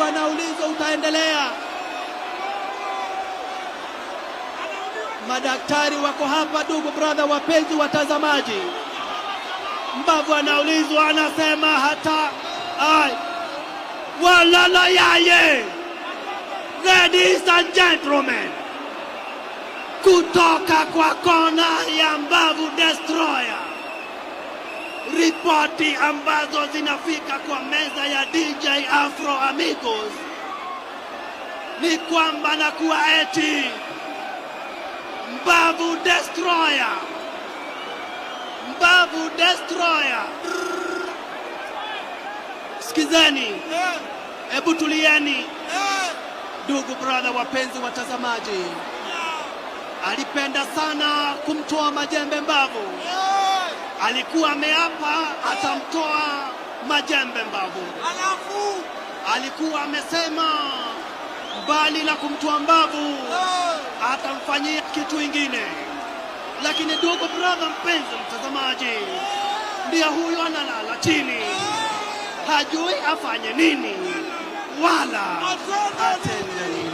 Mbavu anaulizwa utaendelea. Madaktari wako hapa, ndugu brother, wapenzi watazamaji. Mbavu anaulizwa, anasema hata walala yaye. Ladies and gentlemen, kutoka kwa kona ya Mbavu Destroyer, ripoti ambazo zinafika kwa meza ya DJ Afro Amigos ni kwamba na kuwa eti Mbavu Destroyer. Sikizeni, hebu tulieni. Ndugu brother, wapenzi watazamaji, alipenda sana kumtoa majembe Mbavu. Alikuwa ameapa atamtoa majembe Mbavu. Alikuwa amesema mbali na kumtoa Mbavu atamfanyia kitu ingine. Lakini ndugu brother, mpenzi mtazamaji, ndiye huyo analala chini, hajui afanye nini wala atende nini.